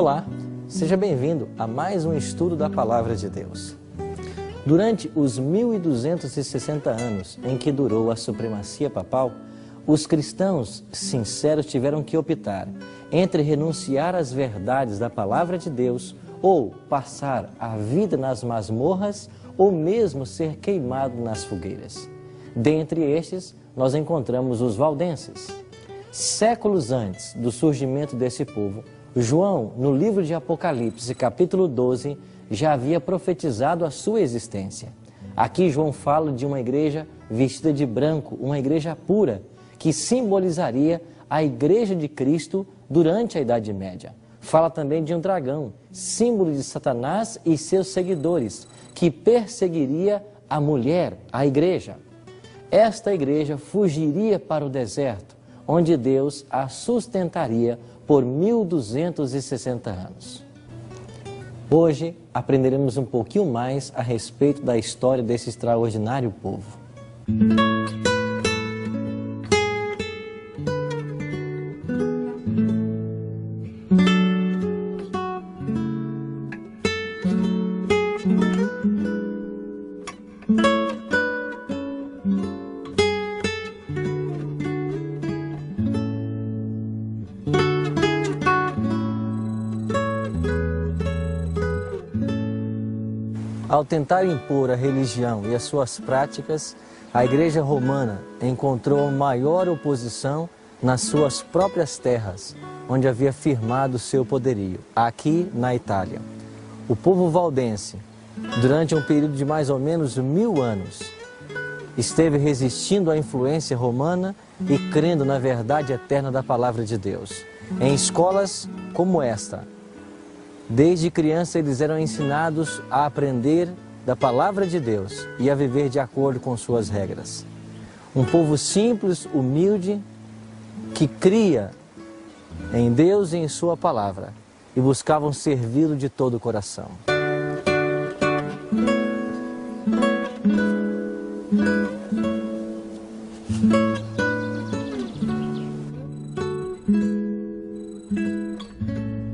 Olá, seja bem-vindo a mais um estudo da Palavra de Deus. Durante os 1260 anos em que durou a supremacia papal, os cristãos sinceros tiveram que optar entre renunciar às verdades da Palavra de Deus ou passar a vida nas masmorras ou mesmo ser queimado nas fogueiras. Dentre estes, nós encontramos os valdenses. Séculos antes do surgimento desse povo, João, no livro de Apocalipse, capítulo 12, já havia profetizado a sua existência. Aqui João fala de uma igreja vestida de branco, uma igreja pura, que simbolizaria a igreja de Cristo durante a Idade Média. Fala também de um dragão, símbolo de Satanás e seus seguidores, que perseguiria a mulher, a igreja. Esta igreja fugiria para o deserto, onde Deus a sustentaria por 1260 anos. Hoje aprenderemos um pouquinho mais a respeito da história desse extraordinário povo. Ao tentar impor a religião e as suas práticas, a Igreja Romana encontrou maior oposição nas suas próprias terras, onde havia firmado seu poderio, aqui na Itália. O povo valdense, durante um período de mais ou menos 1000 anos, esteve resistindo à influência romana e crendo na verdade eterna da Palavra de Deus. Em escolas como esta, desde criança eles eram ensinados a aprender da Palavra de Deus e a viver de acordo com suas regras. Um povo simples, humilde, que cria em Deus e em sua Palavra e buscavam servi-lo de todo o coração.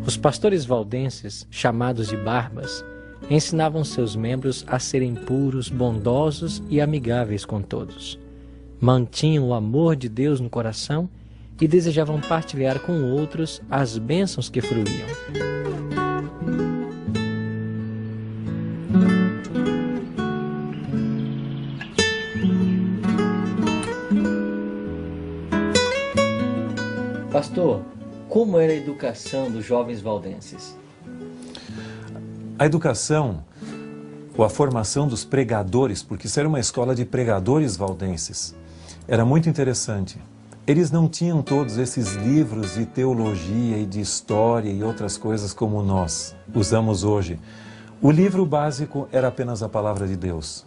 Os pastores valdenses, chamados de barbas, ensinavam seus membros a serem puros, bondosos e amigáveis com todos. Mantinham o amor de Deus no coração e desejavam partilhar com outros as bênçãos que fruíam. Pastor, como era a educação dos jovens valdenses? A educação, ou a formação dos pregadores, porque isso era uma escola de pregadores valdenses, era muito interessante. Eles não tinham todos esses livros de teologia e de história e outras coisas como nós usamos hoje. O livro básico era apenas a Palavra de Deus.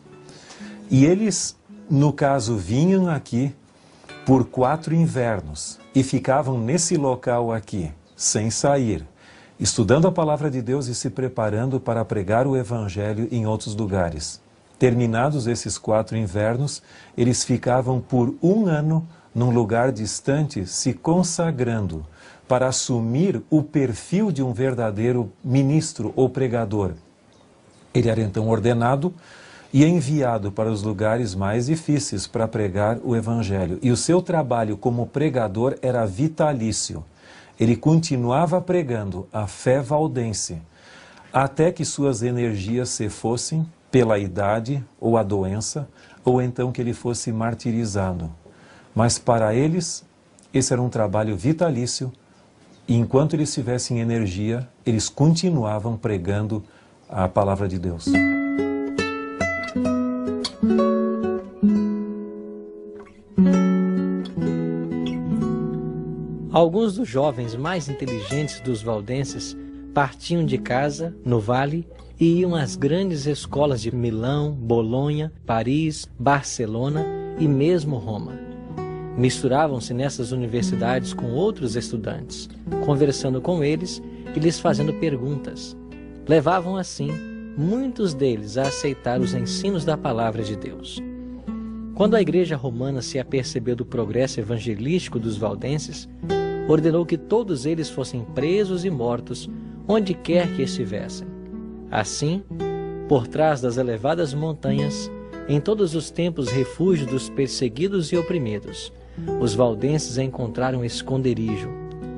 E eles, no caso, vinham aqui por 4 invernos e ficavam nesse local aqui, sem sair, estudando a Palavra de Deus e se preparando para pregar o Evangelho em outros lugares. Terminados esses 4 invernos, eles ficavam por 1 ano num lugar distante, se consagrando para assumir o perfil de um verdadeiro ministro ou pregador. Ele era então ordenado e enviado para os lugares mais difíceis para pregar o Evangelho. E o seu trabalho como pregador era vitalício. Ele continuava pregando a fé valdense, até que suas energias se fossem pela idade ou a doença, ou então que ele fosse martirizado. Mas para eles, esse era um trabalho vitalício, e enquanto eles tivessem energia, eles continuavam pregando a Palavra de Deus. Alguns dos jovens mais inteligentes dos valdenses partiam de casa, no vale, e iam às grandes escolas de Milão, Bolonha, Paris, Barcelona e mesmo Roma. Misturavam-se nessas universidades com outros estudantes, conversando com eles e lhes fazendo perguntas. Levavam assim muitos deles a aceitar os ensinos da Palavra de Deus. Quando a Igreja Romana se apercebeu do progresso evangelístico dos valdenses, ordenou que todos eles fossem presos e mortos, onde quer que estivessem. Assim, por trás das elevadas montanhas, em todos os tempos refúgio dos perseguidos e oprimidos, os valdenses encontraram esconderijo.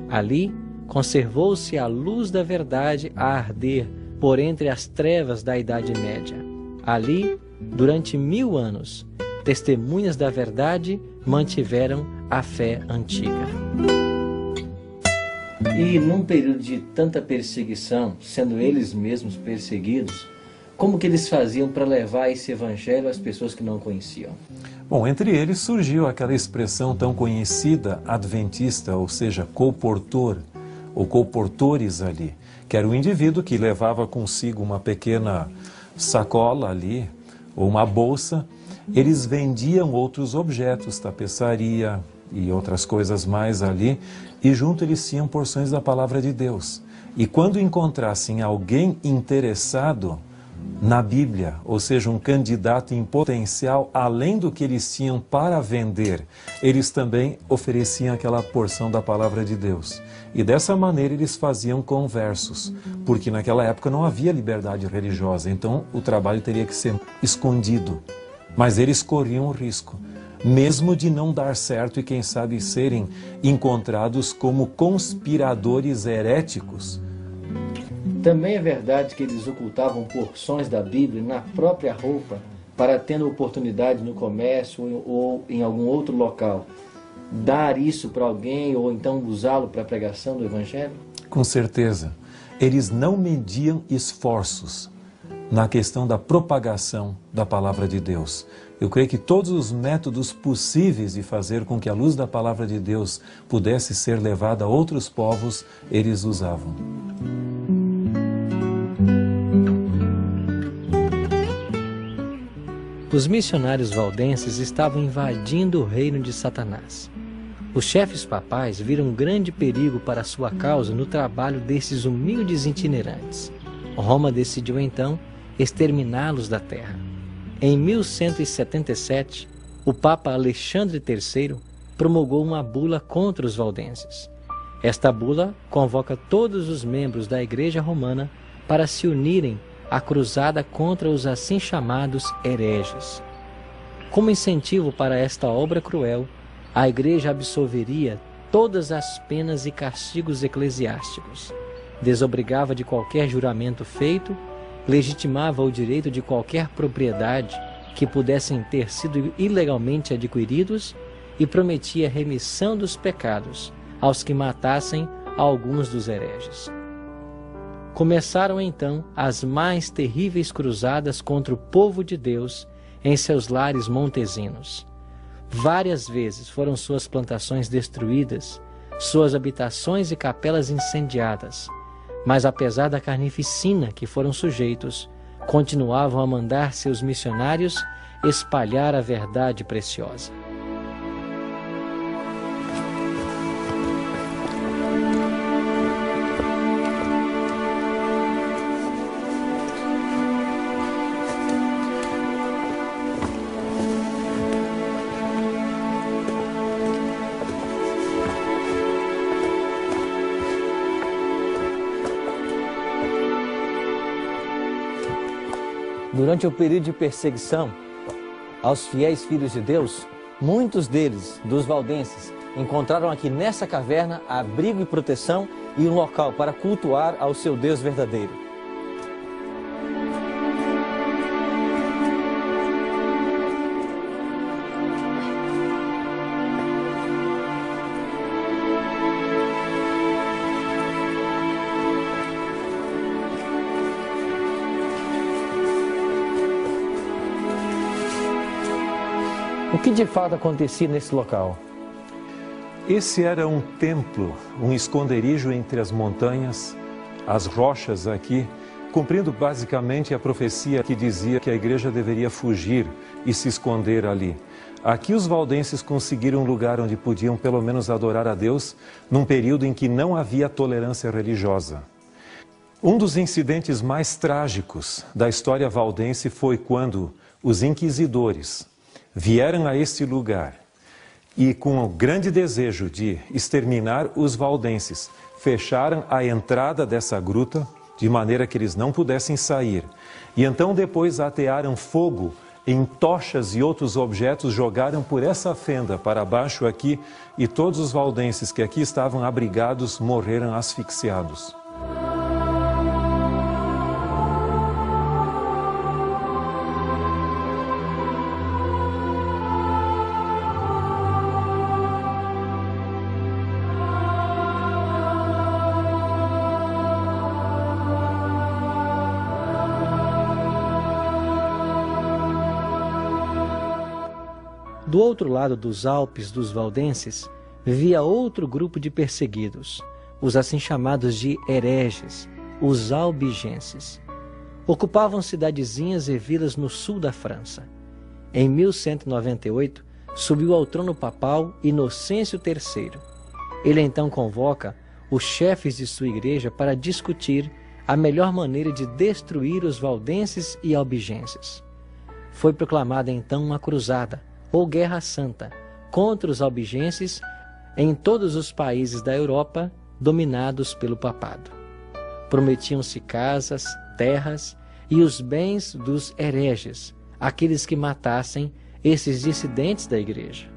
Ali, conservou-se a luz da verdade a arder por entre as trevas da Idade Média. Ali, durante 1000 anos, testemunhas da verdade mantiveram a fé antiga. E num período de tanta perseguição, sendo eles mesmos perseguidos, como que eles faziam para levar esse evangelho às pessoas que não conheciam? Bom, entre eles surgiu aquela expressão tão conhecida, adventista, ou seja, colportor, ou colportores ali, que era o indivíduo que levava consigo uma pequena sacola ali, ou uma bolsa. Eles vendiam outros objetos, tapeçaria e outras coisas mais ali, e junto eles tinham porções da palavra de Deus. E quando encontrassem alguém interessado na Bíblia, ou seja, um candidato em potencial, além do que eles tinham para vender, eles também ofereciam aquela porção da palavra de Deus. E dessa maneira eles faziam conversos, porque naquela época não havia liberdade religiosa, então o trabalho teria que ser escondido. Mas eles corriam o risco, mesmo de não dar certo e quem sabe serem encontrados como conspiradores heréticos. Também é verdade que eles ocultavam porções da Bíblia na própria roupa para, tendo oportunidade no comércio ou em algum outro local, dar isso para alguém ou então usá-lo para a pregação do Evangelho? Com certeza. Eles não mediam esforços na questão da propagação da palavra de Deus. Eu creio que todos os métodos possíveis de fazer com que a luz da palavra de Deus pudesse ser levada a outros povos, eles usavam. Os missionários valdenses estavam invadindo o reino de Satanás. Os chefes papais viram um grande perigo para sua causa no trabalho desses humildes itinerantes. Roma decidiu então exterminá-los da terra. Em 1177, o Papa Alexandre III promulgou uma bula contra os valdenses. Esta bula convoca todos os membros da Igreja Romana para se unirem à cruzada contra os assim chamados hereges. Como incentivo para esta obra cruel, a Igreja absolveria todas as penas e castigos eclesiásticos, desobrigava de qualquer juramento feito, legitimava o direito de qualquer propriedade que pudessem ter sido ilegalmente adquiridos e prometia remissão dos pecados aos que matassem alguns dos hereges. Começaram então as mais terríveis cruzadas contra o povo de Deus em seus lares montesinos. Várias vezes foram suas plantações destruídas, suas habitações e capelas incendiadas, mas apesar da carnificina que foram sujeitos, continuavam a mandar seus missionários espalhar a verdade preciosa. Durante o período de perseguição aos fiéis filhos de Deus, muitos deles, dos valdenses, encontraram aqui nessa caverna abrigo e proteção e um local para cultuar ao seu Deus verdadeiro. O que de fato acontecia nesse local? Esse era um templo, um esconderijo entre as montanhas, as rochas aqui, cumprindo basicamente a profecia que dizia que a igreja deveria fugir e se esconder ali. Aqui os valdenses conseguiram um lugar onde podiam pelo menos adorar a Deus num período em que não havia tolerância religiosa. Um dos incidentes mais trágicos da história valdense foi quando os inquisidores vieram a este lugar e, com o grande desejo de exterminar os valdenses, fecharam a entrada dessa gruta, de maneira que eles não pudessem sair. E então depois atearam fogo em tochas e outros objetos, jogaram por essa fenda para baixo aqui, e todos os valdenses que aqui estavam abrigados morreram asfixiados. Do outro lado dos Alpes dos valdenses, vivia outro grupo de perseguidos, os assim chamados de hereges, os albigenses. Ocupavam cidadezinhas e vilas no sul da França. Em 1198, subiu ao trono papal Inocêncio III. Ele então convoca os chefes de sua igreja para discutir a melhor maneira de destruir os valdenses e albigenses. Foi proclamada então uma cruzada, ou Guerra Santa, contra os albigenses em todos os países da Europa dominados pelo papado. Prometiam-se casas, terras e os bens dos hereges, aqueles que matassem esses dissidentes da igreja.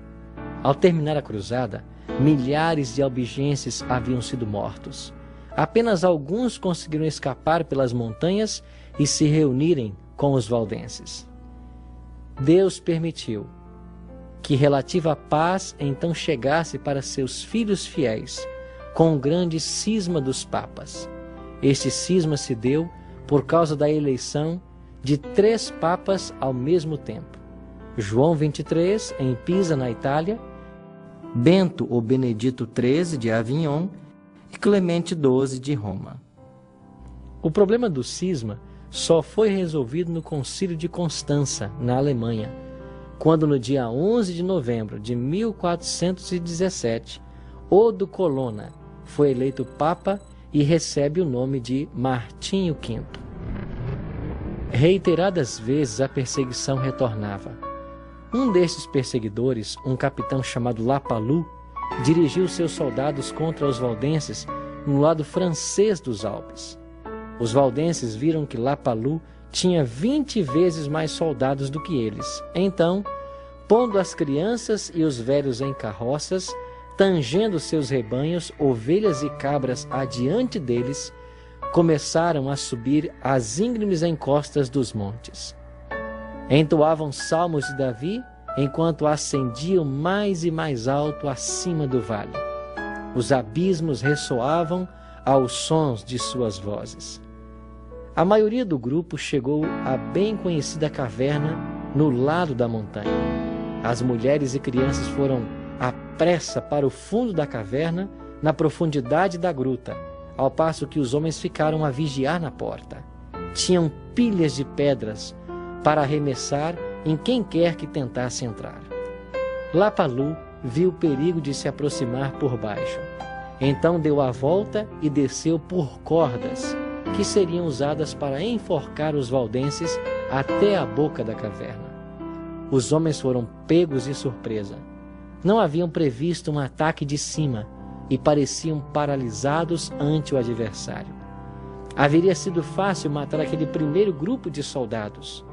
Ao terminar a cruzada, milhares de albigenses haviam sido mortos. Apenas alguns conseguiram escapar pelas montanhas e se reunirem com os valdenses. Deus permitiu que relativa paz então chegasse para seus filhos fiéis, com o grande cisma dos papas. Este cisma se deu por causa da eleição de 3 papas ao mesmo tempo: João XXIII, em Pisa, na Itália, Bento ou Benedito XIII, de Avignon, e Clemente XII, de Roma. O problema do cisma só foi resolvido no Concílio de Constança, na Alemanha, quando no dia 11 de novembro de 1417, Odo Colonna foi eleito Papa e recebe o nome de Martinho V. Reiteradas vezes a perseguição retornava. Um desses perseguidores, um capitão chamado Lapalus, dirigiu seus soldados contra os valdenses no lado francês dos Alpes. Os valdenses viram que Lapalus tinha 20 vezes mais soldados do que eles. Então, pondo as crianças e os velhos em carroças, tangendo seus rebanhos, ovelhas e cabras adiante deles, começaram a subir as íngremes encostas dos montes. Entoavam salmos de Davi, enquanto ascendiam mais e mais alto acima do vale. Os abismos ressoavam aos sons de suas vozes. A maioria do grupo chegou à bem conhecida caverna no lado da montanha. As mulheres e crianças foram à pressa para o fundo da caverna, na profundidade da gruta, ao passo que os homens ficaram a vigiar na porta. Tinham pilhas de pedras para arremessar em quem quer que tentasse entrar. Lapalus viu o perigo de se aproximar por baixo. Então deu a volta e desceu por cordas, que seriam usadas para enforcar os valdenses até a boca da caverna. Os homens foram pegos de surpresa. Não haviam previsto um ataque de cima e pareciam paralisados ante o adversário. Haveria sido fácil matar aquele primeiro grupo de soldados,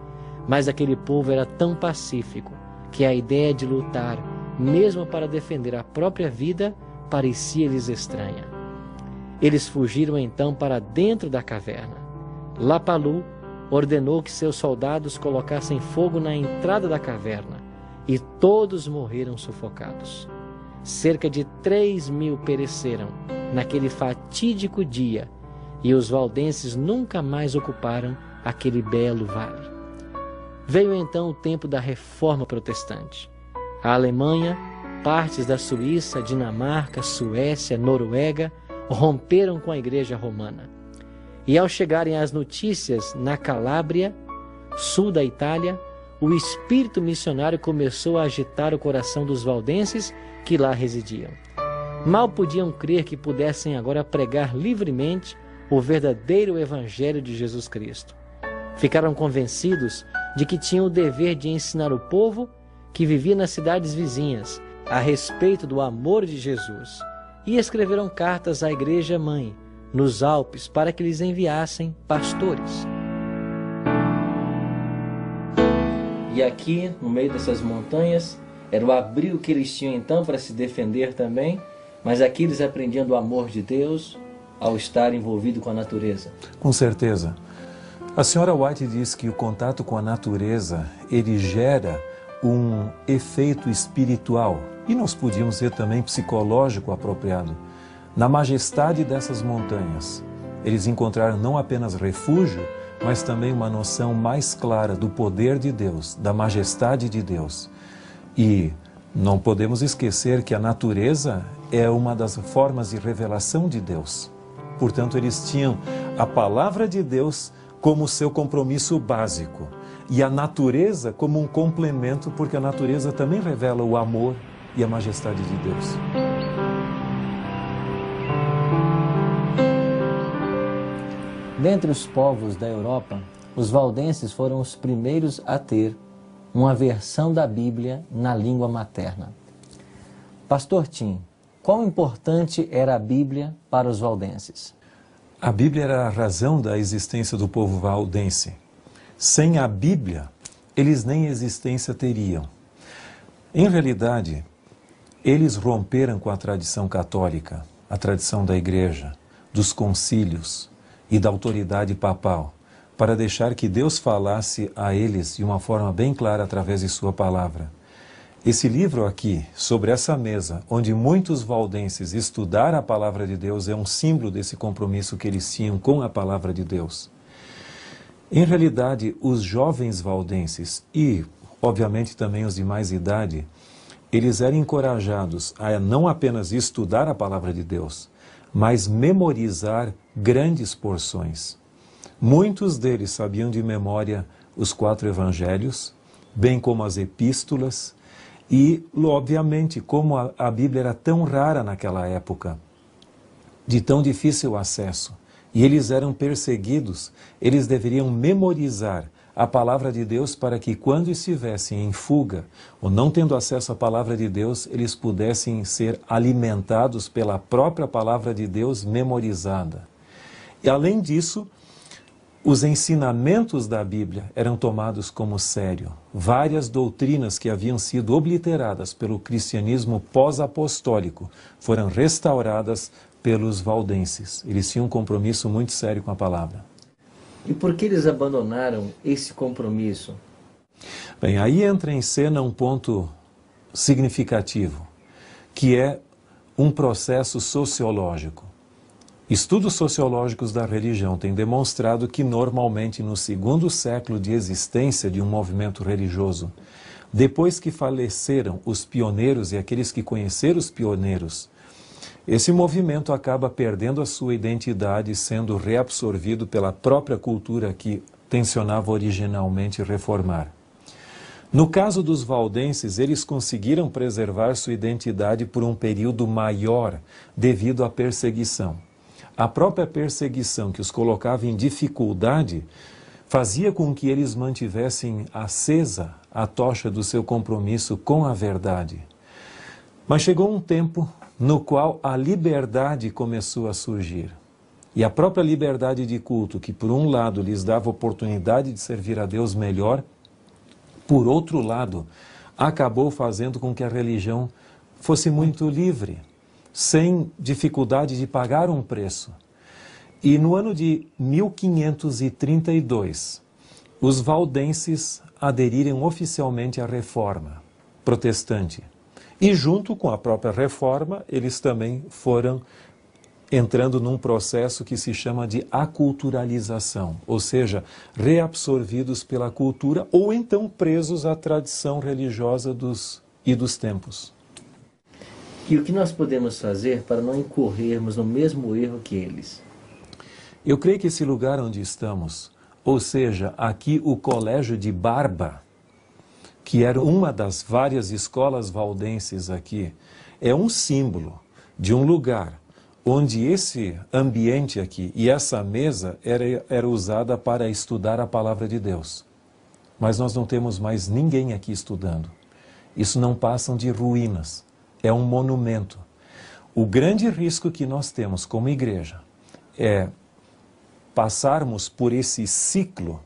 mas aquele povo era tão pacífico que a ideia de lutar, mesmo para defender a própria vida, parecia-lhes estranha. Eles fugiram então para dentro da caverna. Lapalus ordenou que seus soldados colocassem fogo na entrada da caverna, e todos morreram sufocados. Cerca de 3.000 pereceram naquele fatídico dia, e os valdenses nunca mais ocuparam aquele belo vale. Veio então o tempo da Reforma Protestante. A Alemanha, partes da Suíça, Dinamarca, Suécia, Noruega romperam com a Igreja Romana. E ao chegarem as notícias na Calábria, sul da Itália, o espírito missionário começou a agitar o coração dos valdenses que lá residiam. Mal podiam crer que pudessem agora pregar livremente o verdadeiro Evangelho de Jesus Cristo. Ficaram convencidos de que tinham o dever de ensinar o povo que vivia nas cidades vizinhas a respeito do amor de Jesus e escreveram cartas à Igreja Mãe, nos Alpes, para que lhes enviassem pastores. E aqui, no meio dessas montanhas, era o abrigo que eles tinham então para se defender também, mas aqui eles aprendiam do amor de Deus ao estar envolvido com a natureza. Com certeza. A senhora White diz que o contato com a natureza, ele gera um efeito espiritual, e nós podíamos dizer também psicológico apropriado. Na majestade dessas montanhas, eles encontraram não apenas refúgio, mas também uma noção mais clara do poder de Deus, da majestade de Deus. E não podemos esquecer que a natureza é uma das formas de revelação de Deus. Portanto, eles tinham a palavra de Deus como seu compromisso básico e a natureza como um complemento, porque a natureza também revela o amor e a majestade de Deus. Dentre os povos da Europa, os valdenses foram os primeiros a ter uma versão da Bíblia na língua materna. Pastor Tim, quão importante era a Bíblia para os valdenses? A Bíblia era a razão da existência do povo valdense. Sem a Bíblia, eles nem existência teriam. Em realidade, eles romperam com a tradição católica, a tradição da igreja, dos concílios e da autoridade papal, para deixar que Deus falasse a eles de uma forma bem clara através de sua palavra. Esse livro aqui, sobre essa mesa, onde muitos valdenses estudaram a palavra de Deus, é um símbolo desse compromisso que eles tinham com a palavra de Deus. Em realidade, os jovens valdenses e, obviamente, também os de mais idade, eles eram encorajados a não apenas estudar a palavra de Deus, mas memorizar grandes porções. Muitos deles sabiam de memória os 4 evangelhos, bem como as epístolas, e, obviamente, como a Bíblia era tão rara naquela época, de tão difícil acesso, e eles eram perseguidos, eles deveriam memorizar a palavra de Deus para que, quando estivessem em fuga, ou não tendo acesso à palavra de Deus, eles pudessem ser alimentados pela própria palavra de Deus memorizada. E, além disso, os ensinamentos da Bíblia eram tomados como sério. Várias doutrinas que haviam sido obliteradas pelo cristianismo pós-apostólico foram restauradas pelos valdenses. Eles tinham um compromisso muito sério com a palavra. E por que eles abandonaram esse compromisso? Bem, aí entra em cena um ponto significativo, que é um processo sociológico. Estudos sociológicos da religião têm demonstrado que normalmente no 2º século de existência de um movimento religioso, depois que faleceram os pioneiros e aqueles que conheceram os pioneiros, esse movimento acaba perdendo a sua identidade e sendo reabsorvido pela própria cultura que tensionava originalmente reformar. No caso dos valdenses, eles conseguiram preservar sua identidade por um período maior devido à perseguição. A própria perseguição que os colocava em dificuldade fazia com que eles mantivessem acesa a tocha do seu compromisso com a verdade. Mas chegou um tempo no qual a liberdade começou a surgir. E a própria liberdade de culto, que por um lado lhes dava oportunidade de servir a Deus melhor, por outro lado, acabou fazendo com que a religião fosse muito livre, sem dificuldade de pagar um preço. E no ano de 1532, os valdenses aderiram oficialmente à Reforma protestante. E junto com a própria Reforma, eles também foram entrando num processo que se chama de aculturalização, ou seja, reabsorvidos pela cultura ou então presos à tradição religiosa dos tempos. E o que nós podemos fazer para não incorrermos no mesmo erro que eles? Eu creio que esse lugar onde estamos, ou seja, aqui o Colégio de Barba, que era uma das várias escolas valdenses aqui, é um símbolo de um lugar onde esse ambiente aqui e essa mesa era usada para estudar a palavra de Deus. Mas nós não temos mais ninguém aqui estudando. Isso não passam de ruínas, é um monumento. O grande risco que nós temos como igreja é passarmos por esse ciclo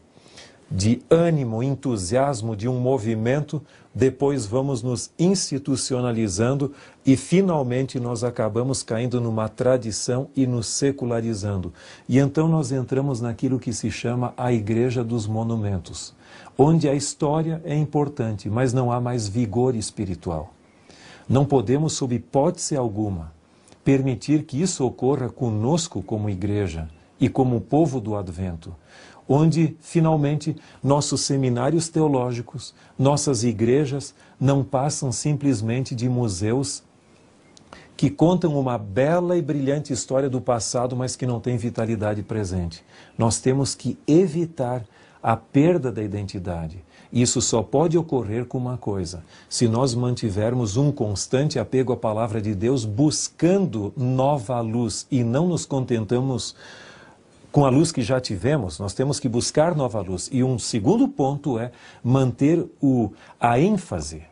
de ânimo, entusiasmo de um movimento, depois vamos nos institucionalizando e finalmente nós acabamos caindo numa tradição e nos secularizando. E então nós entramos naquilo que se chama a Igreja dos Monumentos, onde a história é importante, mas não há mais vigor espiritual. Não podemos, sob hipótese alguma, permitir que isso ocorra conosco como igreja e como povo do Advento, onde, finalmente, nossos seminários teológicos, nossas igrejas, não passam simplesmente de museus que contam uma bela e brilhante história do passado, mas que não tem vitalidade presente. Nós temos que evitar a perda da identidade. Isso só pode ocorrer com uma coisa: se nós mantivermos um constante apego à palavra de Deus, buscando nova luz e não nos contentamos com a luz que já tivemos. Nós temos que buscar nova luz. E um segundo ponto é manter a ênfase,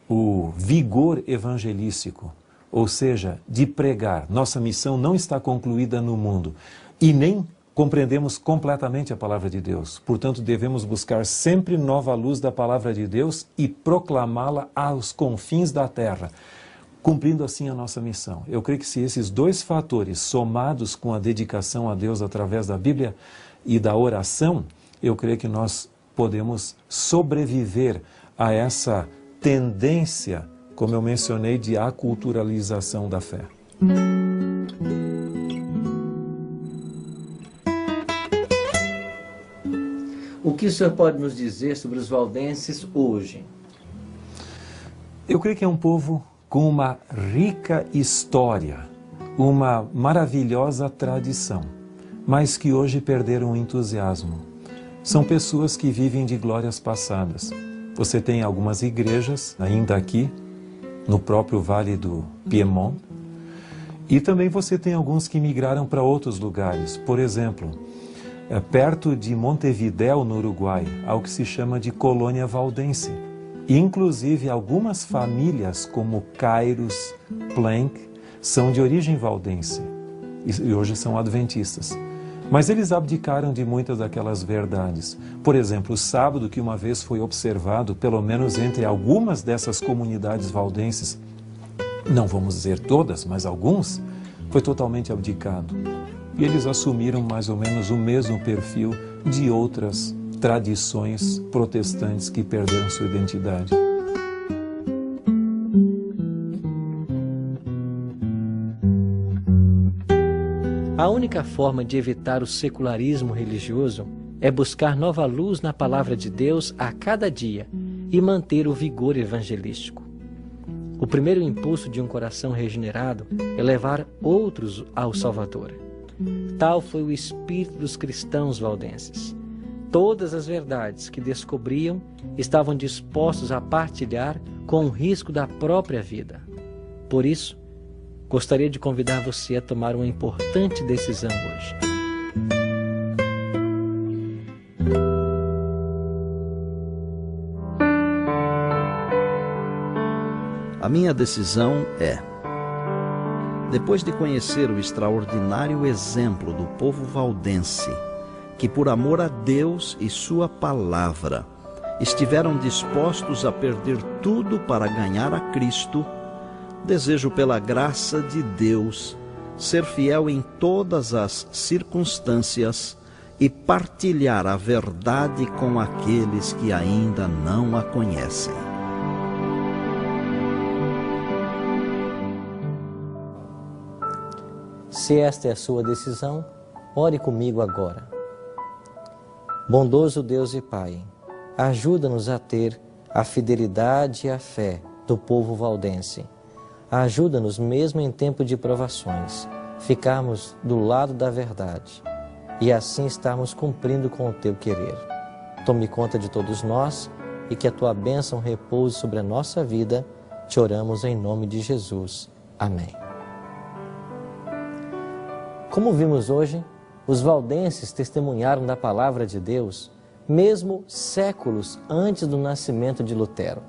o vigor evangelístico, ou seja, de pregar. Nossa missão não está concluída no mundo e nem compreendemos completamente a palavra de Deus. Portanto, devemos buscar sempre nova luz da palavra de Deus e proclamá-la aos confins da terra, cumprindo assim a nossa missão. Eu creio que se esses dois fatores, somados com a dedicação a Deus através da Bíblia e da oração, eu creio que nós podemos sobreviver a essa tendência, como eu mencionei, de aculturalização da fé. O que o senhor pode nos dizer sobre os valdenses hoje? Eu creio que é um povo com uma rica história, uma maravilhosa tradição, mas que hoje perderam o entusiasmo. São pessoas que vivem de glórias passadas. Você tem algumas igrejas ainda aqui, no próprio Vale do Piemont, e também você tem alguns que migraram para outros lugares. Por exemplo, perto de Montevidéu, no Uruguai, há o que se chama de colônia valdense. Inclusive, algumas famílias, como Kairos, Planck, são de origem valdense e hoje são adventistas. Mas eles abdicaram de muitas daquelas verdades. Por exemplo, o sábado, que uma vez foi observado, pelo menos entre algumas dessas comunidades valdenses, não vamos dizer todas, mas alguns, foi totalmente abdicado. E eles assumiram mais ou menos o mesmo perfil de outras tradições protestantes que perderam sua identidade. A única forma de evitar o secularismo religioso é buscar nova luz na palavra de Deus a cada dia e manter o vigor evangelístico. O primeiro impulso de um coração regenerado é levar outros ao Salvador. Tal foi o espírito dos cristãos valdenses. Todas as verdades que descobriam estavam dispostos a partilhar com o risco da própria vida. Por isso, gostaria de convidar você a tomar uma importante decisão hoje. A minha decisão é: depois de conhecer o extraordinário exemplo do povo valdense, que por amor a Deus e sua palavra estiveram dispostos a perder tudo para ganhar a Cristo, desejo pela graça de Deus ser fiel em todas as circunstâncias e partilhar a verdade com aqueles que ainda não a conhecem. Se esta é a sua decisão, ore comigo agora. Bondoso Deus e Pai, ajuda-nos a ter a fidelidade e a fé do povo valdense. Ajuda-nos, mesmo em tempo de provações, ficarmos do lado da verdade e assim estarmos cumprindo com o Teu querer. Tome conta de todos nós e que a Tua bênção repouse sobre a nossa vida. Te oramos em nome de Jesus. Amém. Como vimos hoje, os valdenses testemunharam da palavra de Deus, mesmo séculos antes do nascimento de Lutero.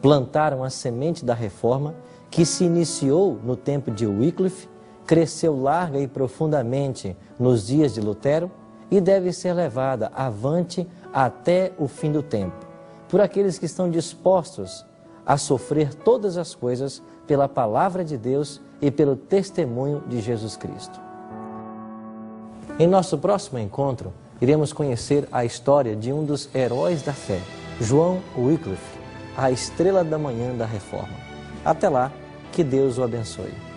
Plantaram a semente da reforma que se iniciou no tempo de Wycliffe, cresceu larga e profundamente nos dias de Lutero e deve ser levada avante até o fim do tempo, por aqueles que estão dispostos a sofrer todas as coisas pela palavra de Deus e pelo testemunho de Jesus Cristo. Em nosso próximo encontro, iremos conhecer a história de um dos heróis da fé, João Wycliffe, a estrela da manhã da Reforma. Até lá, que Deus o abençoe.